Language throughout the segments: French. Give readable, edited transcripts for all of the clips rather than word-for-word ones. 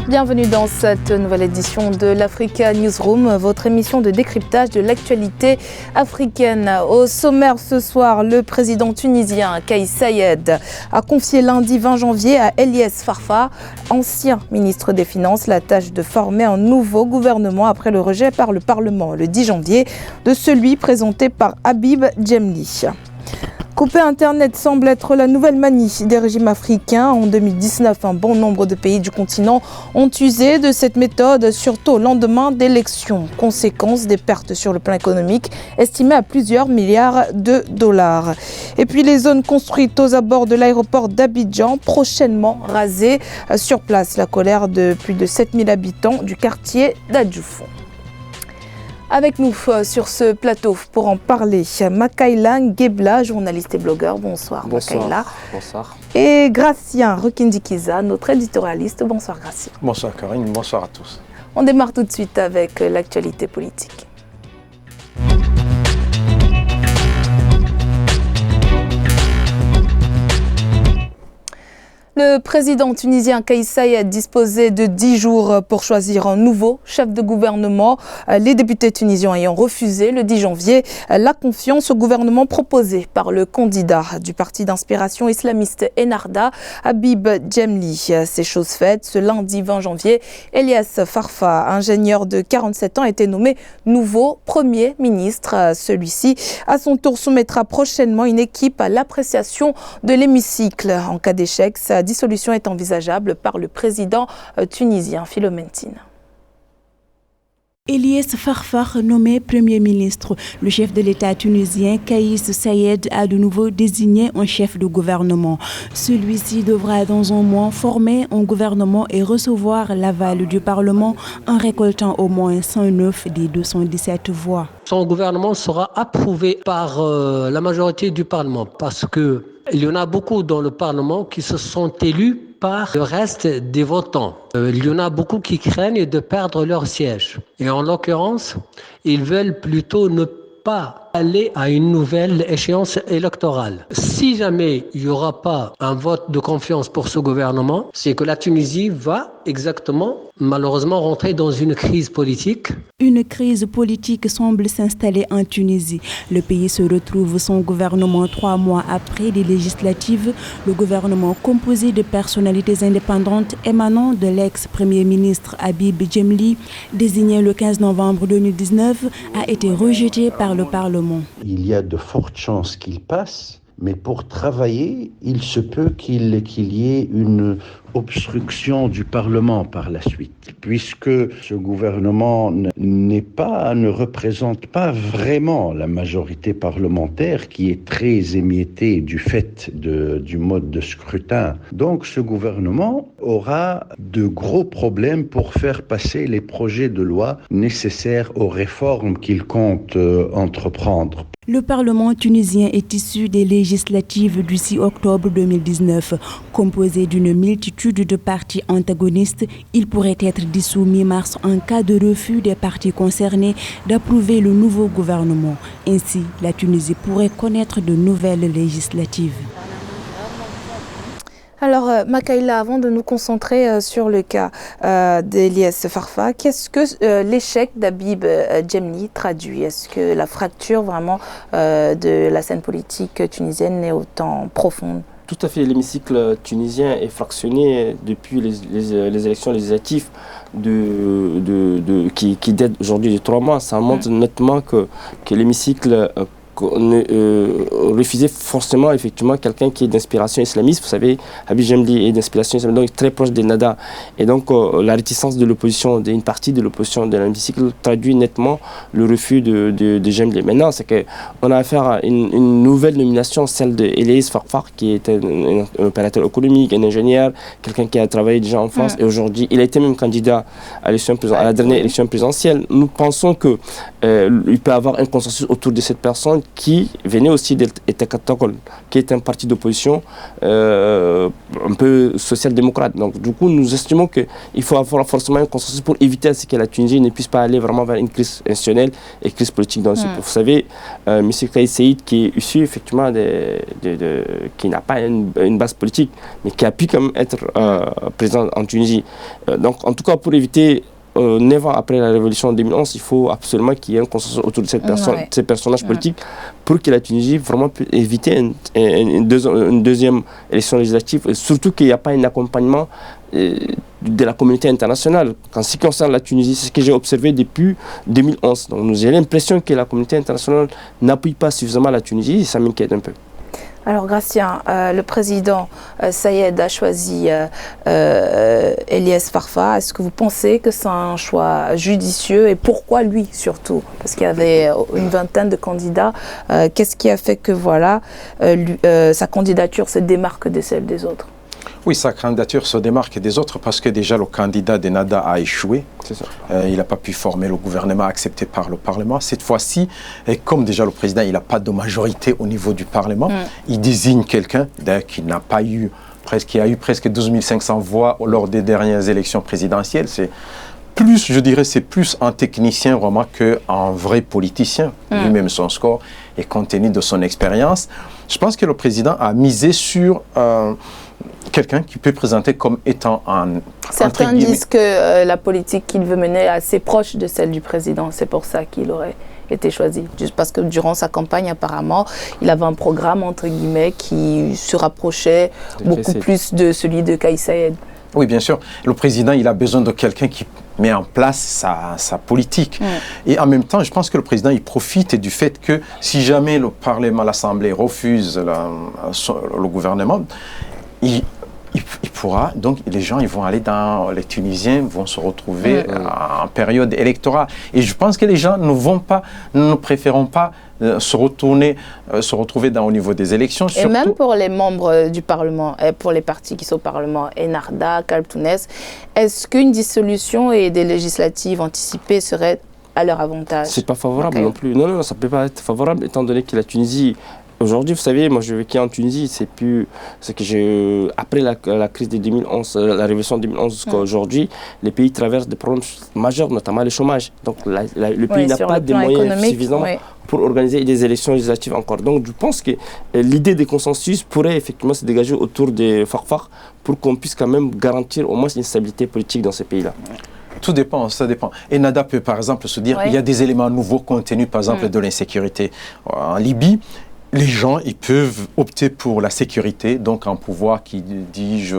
Bienvenue dans cette nouvelle édition de l'Africa Newsroom, votre émission de décryptage de l'actualité africaine. Au sommaire ce soir, le président tunisien Kais Saied a confié lundi 20 janvier à Eliès Farfar, ancien ministre des Finances, la tâche de former un nouveau gouvernement après le rejet par le Parlement le 10 janvier de celui présenté par Habib Djemli. Couper Internet semble être la nouvelle manie des régimes africains. En 2019, un bon nombre de pays du continent ont usé de cette méthode, surtout au lendemain d'élections. Conséquence des pertes sur le plan économique, estimées à plusieurs milliards de dollars. Et puis les zones construites aux abords de l'aéroport d'Abidjan, prochainement rasées. Sur place, la colère de plus de 7000 habitants du quartier d'Adjoufou. Avec nous sur ce plateau pour en parler, Makaïla Ngebla, journaliste et blogueur. Bonsoir, Makaïla. Bonsoir. Et Gracien Rukindikiza, notre éditorialiste. Bonsoir Gracien. Bonsoir Karine, bonsoir à tous. On démarre tout de suite avec l'actualité politique. Le président tunisien Kais Saied disposait de 10 jours pour choisir un nouveau chef de gouvernement. Les députés tunisiens ayant refusé le 10 janvier la confiance au gouvernement proposé par le candidat du parti d'inspiration islamiste Ennahda, Habib Djemli. C'est chose faite. Ce lundi 20 janvier, Eliès Farfar, ingénieur de 47 ans, a été nommé nouveau Premier ministre. Celui-ci, à son tour, soumettra prochainement une équipe à l'appréciation de l'hémicycle. En cas d'échec, sa dissolution est envisageable par le président tunisien Philomène Tine. Eliès Farfar nommé Premier ministre. Le chef de l'État tunisien, Kais Saied, a de nouveau désigné un chef de gouvernement. Celui-ci devra dans un mois former un gouvernement et recevoir l'aval du Parlement en récoltant au moins 109 des 217 voix. Son gouvernement sera approuvé par la majorité du Parlement parce que il y en a beaucoup dans le Parlement qui se sont élus par le reste des votants. Il y en a beaucoup qui craignent de perdre leur siège. Et en l'occurrence, ils veulent plutôt ne pas aller à une nouvelle échéance électorale. Si jamais il n'y aura pas un vote de confiance pour ce gouvernement, c'est que la Tunisie va exactement, malheureusement, rentrer dans une crise politique. Une crise politique semble s'installer en Tunisie. Le pays se retrouve sans gouvernement 3 mois après les législatives. Le gouvernement composé de personnalités indépendantes émanant de l'ex-premier ministre Habib Djemli, désigné le 15 novembre 2019, a été rejeté par le Parlement. Il y a de fortes chances qu'il passe, mais pour travailler, il se peut qu'il y ait une obstruction du Parlement par la suite, puisque ce gouvernement ne représente pas vraiment la majorité parlementaire qui est très émiettée du fait du mode de scrutin. Donc ce gouvernement aura de gros problèmes pour faire passer les projets de loi nécessaires aux réformes qu'il compte entreprendre. Le Parlement tunisien est issu des législatives du 6 octobre 2019. Composé d'une multitude de partis antagonistes, il pourrait être dissous mi-mars en cas de refus des partis concernés d'approuver le nouveau gouvernement. Ainsi, la Tunisie pourrait connaître de nouvelles législatives. Alors, Makaïla, avant de nous concentrer sur le cas d'Eliès Farfar, qu'est-ce que l'échec d'Habib Djemli traduit? Est-ce que la fracture vraiment de la scène politique tunisienne est autant profonde? Tout à fait, l'hémicycle tunisien est fractionné depuis les élections législatives qui datent aujourd'hui de 3 mois. Ça montre nettement que l'hémicycle refuser forcément effectivement quelqu'un qui est d'inspiration islamiste. Vous savez, Habib Djemli est d'inspiration islamiste, donc très proche d'Ennahda. Et donc la réticence de l'opposition, d'une partie de l'opposition de l'hémicycle traduit nettement le refus de Djemli. Maintenant, c'est qu'on a affaire à une nouvelle nomination, celle d'Eliès Farfar, qui est un opérateur économique, un ingénieur, quelqu'un qui a travaillé déjà en France. Et aujourd'hui, il a été même candidat à la dernière élection présidentielle. Nous pensons qu'il peut y avoir un consensus autour de cette personne qui venait aussi d'Etekatokol, qui est un parti d'opposition un peu social-démocrate. Donc du coup, nous estimons qu'il faut avoir forcément un consensus pour éviter à ce que la Tunisie ne puisse pas aller vraiment vers une crise institutionnelle et crise politique dans ce pays. Vous savez, M. Kais Saied, qui est issu effectivement qui n'a pas une base politique, mais qui a pu quand même être président en Tunisie. Donc en tout cas, pour éviter 9 ans après la révolution de 2011, il faut absolument qu'il y ait un consensus autour de ces personnages politiques pour que la Tunisie vraiment puisse éviter une deuxième élection législative, et surtout qu'il n'y a pas un accompagnement de la communauté internationale. En ce qui concerne la Tunisie, c'est ce que j'ai observé depuis 2011. Donc j'ai l'impression que la communauté internationale n'appuie pas suffisamment la Tunisie, et ça m'inquiète un peu. Alors Gratien, le président Sayed a choisi Eliès Farfa. Est-ce que vous pensez que c'est un choix judicieux, et pourquoi lui surtout? Parce qu'il y avait une vingtaine de candidats. Qu'est-ce qui a fait que sa candidature se démarque de celle des autres? Oui, sa candidature se démarque des autres parce que déjà le candidat d'Ennahda a échoué. C'est ça. Il n'a pas pu former le gouvernement accepté par le Parlement. Cette fois-ci, comme déjà le président, il n'a pas de majorité au niveau du Parlement, il désigne quelqu'un qui n'a pas eu, qui a eu presque 12 500 voix lors des dernières élections présidentielles. C'est plus, je dirais, c'est plus un technicien vraiment qu'un vrai politicien. Lui-même, son score est compte tenu de son expérience. Je pense que le président a misé sur quelqu'un qui peut présenter comme étant un... Certains disent que la politique qu'il veut mener est assez proche de celle du président. C'est pour ça qu'il aurait été choisi. Juste parce que durant sa campagne, apparemment, il avait un programme, entre guillemets, qui se rapprochait beaucoup plus de celui de Kais Saied. Oui, bien sûr. Le président, il a besoin de quelqu'un qui met en place sa politique. Et en même temps, je pense que le président, il profite du fait que si jamais le Parlement, l'Assemblée refuse le gouvernement, il pourra, donc les gens, ils vont aller les Tunisiens vont se retrouver en période électorale. Et je pense que les gens ne préféreront pas se retrouver au niveau des élections. Et même pour les membres du Parlement, et pour les partis qui sont au Parlement, Ennahda, Kalb-Tounes, est-ce qu'une dissolution et des législatives anticipées seraient à leur avantage? C'est pas favorable non plus. Non, ça ne peut pas être favorable, étant donné que la Tunisie... Aujourd'hui, vous savez, moi je vécu en Tunisie, après la crise de 2011, la révolution de 2011 jusqu'à aujourd'hui, les pays traversent des problèmes majeurs, notamment le chômage. Donc le pays n'a pas de moyens suffisants pour organiser des élections législatives encore. Donc je pense que l'idée de consensus pourrait effectivement se dégager autour des Farfar pour qu'on puisse quand même garantir au moins une stabilité politique dans ces pays-là. Tout dépend, ça dépend. Ennahda peut par exemple se dire qu'il y a des éléments nouveaux contenus, par exemple de l'insécurité en Libye. Les gens, ils peuvent opter pour la sécurité, donc un pouvoir qui dit je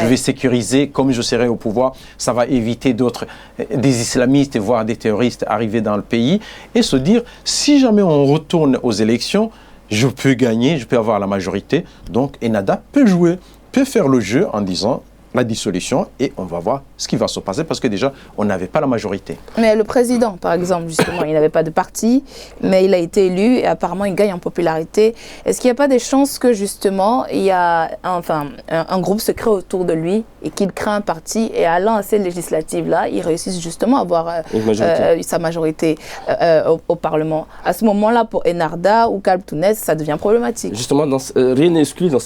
vais sécuriser, comme je serai au pouvoir, ça va éviter des islamistes, voire des terroristes arriver dans le pays, et se dire, si jamais on retourne aux élections, je peux gagner, je peux avoir la majorité, donc Ennahda peut faire le jeu en disant la dissolution et on va voir ce qui va se passer parce que déjà, on n'avait pas la majorité. Mais le président, par exemple, justement, il n'avait pas de parti, mais il a été élu et apparemment, il gagne en popularité. Est-ce qu'il n'y a pas des chances que, justement, il y a un groupe se crée autour de lui et qu'il crée un parti et allant à ces législatives-là, il réussisse justement à avoir sa majorité au Parlement? À ce moment-là, pour Ennahda ou Kalb-Tounes, ça devient problématique. Justement, rien n'est exclu dans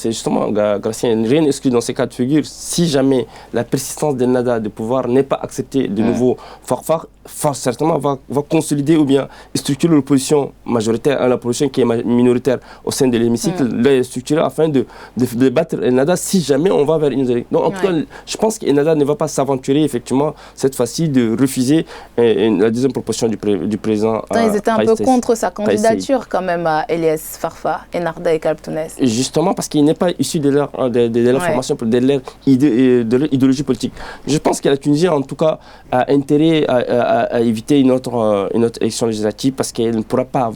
ces cas de figure. Si jamais la persistance d'Ennahda de pouvoir n'est pas acceptée de nouveau, Farfar certainement va consolider ou bien structurer l'opposition majoritaire à l'opposition qui est minoritaire au sein de l'hémicycle, structurer afin de battre Ennahda si jamais on va vers une élection. Donc en tout cas, je pense qu'Ennahda ne va pas s'aventurer effectivement cette fois-ci de refuser la deuxième proposition du président. Ils étaient un peu contre sa candidature quand même à Eliès Farfa, Ennahda et Kalb-Tounes. Justement parce qu'il n'est pas issu de leur formation, de leur idéologie politique. Je pense que la Tunisie en tout cas a intérêt à éviter une autre élection législative parce qu'elle ne pourra pas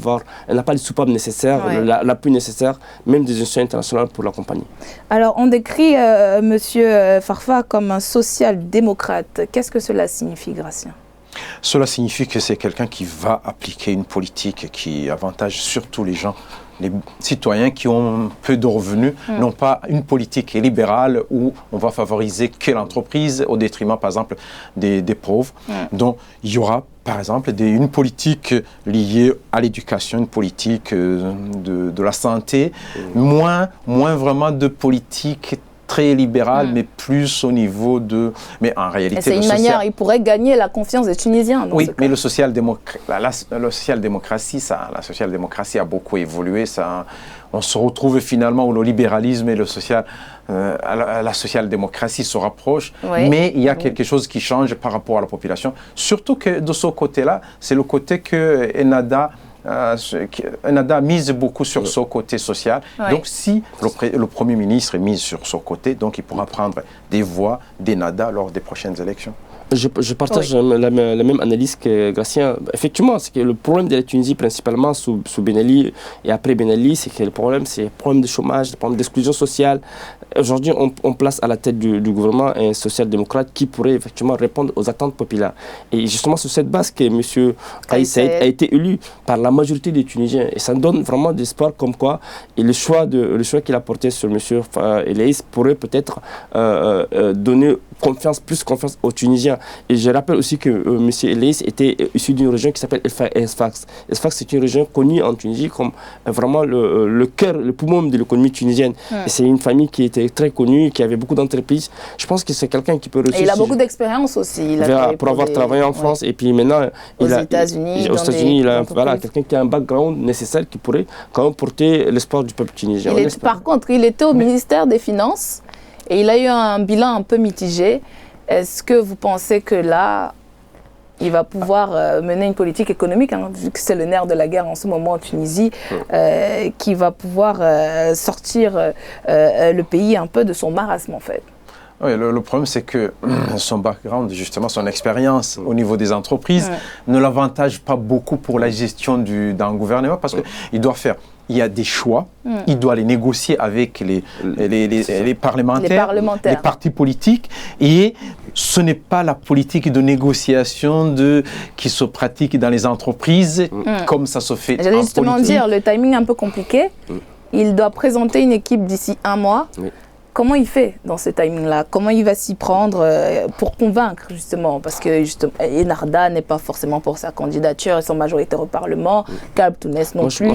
elle n'a pas les soupapes nécessaires, l'appui nécessaire, même des institutions internationales pour l'accompagner. Alors on décrit M. Farfa comme un social-démocrate. Qu'est-ce que cela signifie, Gratien? Cela signifie que c'est quelqu'un qui va appliquer une politique qui avantage surtout les gens, les citoyens qui ont peu de revenus, non pas une politique libérale où on va favoriser que l'entreprise au détriment, par exemple, des pauvres. Donc, il y aura, par exemple, une politique liée à l'éducation, une politique de la santé, moins vraiment de politique très libéral, mais plus au niveau de... Mais en réalité... C'est une manière, il pourrait gagner la confiance des Tunisiens. Oui, mais la social-démocratie a beaucoup évolué. On se retrouve finalement où le libéralisme et la social-démocratie se rapprochent, mais il y a quelque chose qui change par rapport à la population. Surtout que de ce côté-là, c'est le côté que Ennahda mise beaucoup sur ce côté social. Donc, si le Premier ministre mise sur ce côté, donc il pourra prendre des voix d'Ennahda lors des prochaines élections. Je partage la même analyse que Gratien. Effectivement, c'est que le problème de la Tunisie, principalement sous Ben Ali et après Ben Ali, c'est que le problème de chômage, le problème d'exclusion sociale. Aujourd'hui, on place à la tête du gouvernement un social-démocrate qui pourrait effectivement répondre aux attentes populaires. Et justement, sur cette base que M. Kais Saied a été élu par la majorité des Tunisiens. Et ça donne vraiment de l'espoir comme quoi et le choix qu'il a porté sur M. Elaïs pourrait peut-être donner plus confiance aux Tunisiens. Et je rappelle aussi que M. Elaïs était issu d'une région qui s'appelle Sfax. Sfax, c'est une région connue en Tunisie comme vraiment le cœur, le poumon de l'économie tunisienne. Et c'est une famille qui était très connue, qui avait beaucoup d'entreprises. Je pense que c'est quelqu'un qui peut réussir. Et il a beaucoup d'expérience aussi. Pour avoir travaillé en France et puis maintenant aux États-Unis, il a quelqu'un qui a un background nécessaire qui pourrait quand même porter l'espoir du peuple tunisien. Par contre, il était au ministère des Finances et il a eu un bilan un peu mitigé. Est-ce que vous pensez que là, il va pouvoir mener une politique économique, vu que c'est le nerf de la guerre en ce moment en Tunisie, qui va pouvoir sortir le pays un peu de son marasme en fait? Oui, le problème, c'est que son background, justement, son expérience au niveau des entreprises ne l'avantage pas beaucoup pour la gestion d'un gouvernement parce qu'il doit faire... Il y a des choix, il doit les négocier avec les parlementaires, les partis politiques, et ce n'est pas la politique de négociation qui se pratique dans les entreprises comme ça se fait en politique. J'allais justement dire, le timing est un peu compliqué. Il doit présenter une équipe d'ici 1 mois. Comment il fait dans ce timing-là? Comment il va s'y prendre pour convaincre, justement? Parce que Ennahda n'est pas forcément pour sa candidature, ils sont majoritaires au Parlement, Kalb Tounes non plus.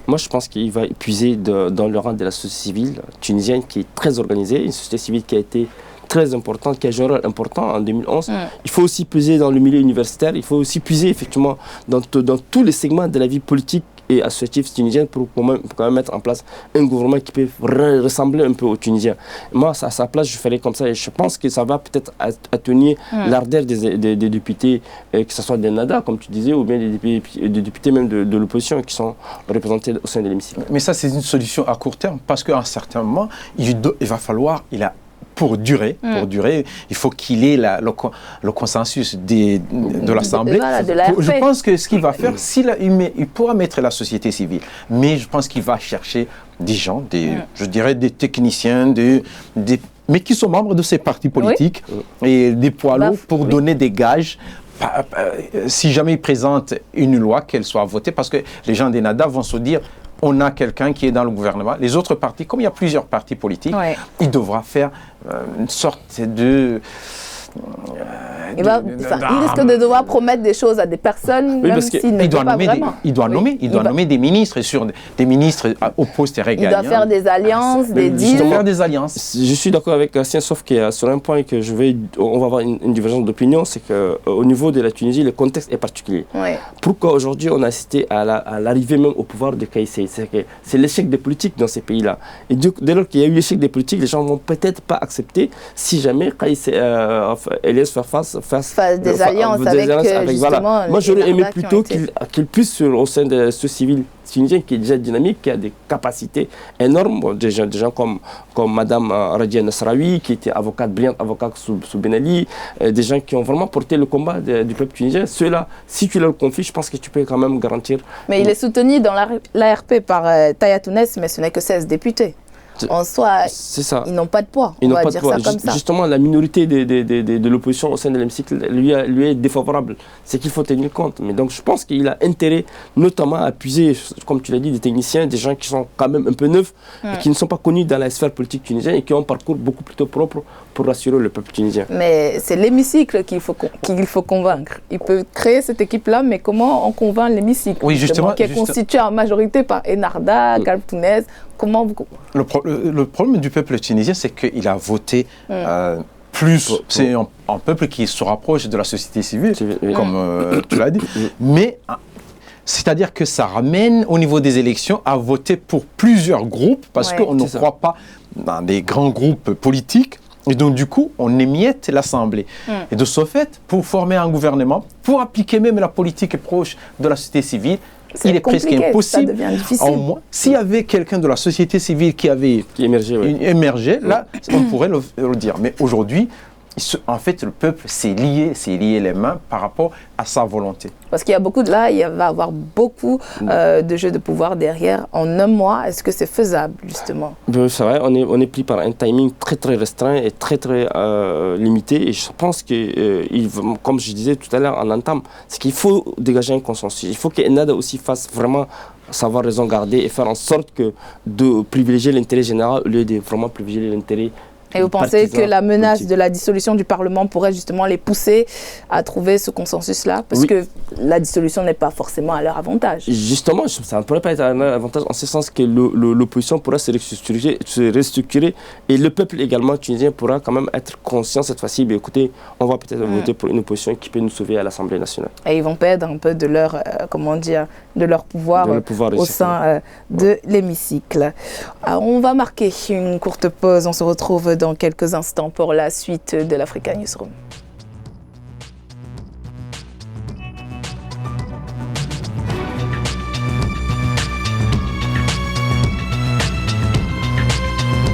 Moi, je pense qu'il va épuiser dans le rang de la société civile tunisienne qui est très organisée, une société civile qui a été très importante, qui a joué un rôle important en 2011. Il faut aussi puiser dans le milieu universitaire, il faut aussi puiser effectivement dans tous les segments de la vie politique et associative tunisienne pour quand même mettre en place un gouvernement qui peut ressembler un peu aux Tunisiens. Moi, à sa place, je ferais comme ça et je pense que ça va peut-être atténuer l'ardeur des députés, que ce soit d'Ennahda, comme tu disais, ou bien des députés même de l'opposition qui sont représentés au sein de l'hémicycle. Mais ça, c'est une solution à court terme parce qu'à un certain moment, il va falloir... Pour durer, il faut qu'il ait le consensus de l'Assemblée. Je pense que ce qu'il va faire, il pourra mettre la société civile, mais je pense qu'il va chercher des gens, je dirais des techniciens, mais qui sont membres de ces partis politiques et des poids lourds pour donner des gages. Si jamais ils présentent une loi, qu'elle soit votée, parce que les gens d'Ennahda vont se dire on a quelqu'un qui est dans le gouvernement. Les autres partis, comme il y a plusieurs partis politiques, il devra faire une sorte de... il risque de devoir promettre des choses à des personnes, même s'il ne doit pas vraiment. Il doit nommer des ministres, et sur des ministres au poste régalien. Il doit faire des alliances, des deals. Je suis d'accord avec Gratien, sauf que sur un point que on va avoir une divergence d'opinion, c'est qu'au niveau de la Tunisie, le contexte est particulier. Pourquoi aujourd'hui on a assisté à l'arrivée même au pouvoir de Kais Saied? C'est l'échec des politiques dans ces pays-là. Et dès lors qu'il y a eu l'échec des politiques, les gens ne vont peut-être pas accepter si jamais Kais Saied Elias fasse des alliances avec justement... Moi, j'aurais aimé plutôt qu'il puisse, au sein de ce civil tunisien qui est déjà dynamique, qui a des capacités énormes, des gens comme Madame Radia Nasraoui, qui était brillante avocate sous Ben Ali, des gens qui ont vraiment porté le combat du peuple tunisien. Ceux-là, si tu leur confies, je pense que tu peux quand même garantir... Mais il est soutenu dans l'ARP par Taya Tounes, mais ce n'est que 16 députés. en soi, ils n'ont pas de poids. On va dire ça comme ça. Justement, la minorité de l'opposition au sein de l'hémicycle lui est défavorable. C'est qu'il faut tenir compte. Mais donc, je pense qu'il a intérêt, notamment, à appuyer, comme tu l'as dit, des techniciens, des gens qui sont quand même un peu neufs, et qui ne sont pas connus dans la sphère politique tunisienne et qui ont un parcours beaucoup plutôt propre pour rassurer le peuple tunisien. Mais c'est l'hémicycle qu'il faut convaincre. Il peut créer cette équipe-là, mais comment on convainc l'hémicycle, qui est constitué en majorité par Enarda, Galptounès. Comment vous... Le problème du peuple tunisien, c'est qu'il a voté plus. C'est un peuple qui se rapproche de la société civile, comme tu l'as dit. Mais c'est-à-dire que ça ramène au niveau des élections à voter pour plusieurs groupes, parce qu'on ne croit pas dans des grands groupes politiques. Et donc, du coup, on émiette l'Assemblée. Et de ce fait, pour former un gouvernement, pour appliquer même la politique proche de la société civile, il est presque impossible. Au moins, s'il y avait quelqu'un de la société civile qui émergé, là, on pourrait le dire. Mais aujourd'hui, en fait, le peuple s'est lié les mains par rapport à sa volonté. Parce qu'il y a beaucoup il va y avoir beaucoup de jeux de pouvoir derrière en un mois. Est-ce que c'est faisable, justement? C'est vrai, on est pris par un timing très très restreint et très très limité. Et je pense que, comme je disais tout à l'heure en entame, c'est qu'il faut dégager un consensus. Il faut qu'Ennahda aussi fasse vraiment savoir raison garder et faire en sorte de privilégier l'intérêt général au lieu de vraiment privilégier l'intérêt. Et vous pensez que la menace de la dissolution du Parlement pourrait justement les pousser à trouver ce consensus-là? Parce que la dissolution n'est pas forcément à leur avantage. Justement, ça ne pourrait pas être à leur avantage en ce sens que l'opposition pourra se restructurer et le peuple également tunisien pourra quand même être conscient cette fois-ci. Écoutez, on va peut-être voter pour une opposition qui peut nous sauver à l'Assemblée nationale. Et ils vont perdre un peu de leur, de leur pouvoir au sein de l'hémicycle. On va marquer une courte pause. On se retrouve dans quelques instants pour la suite de l'Africa Newsroom.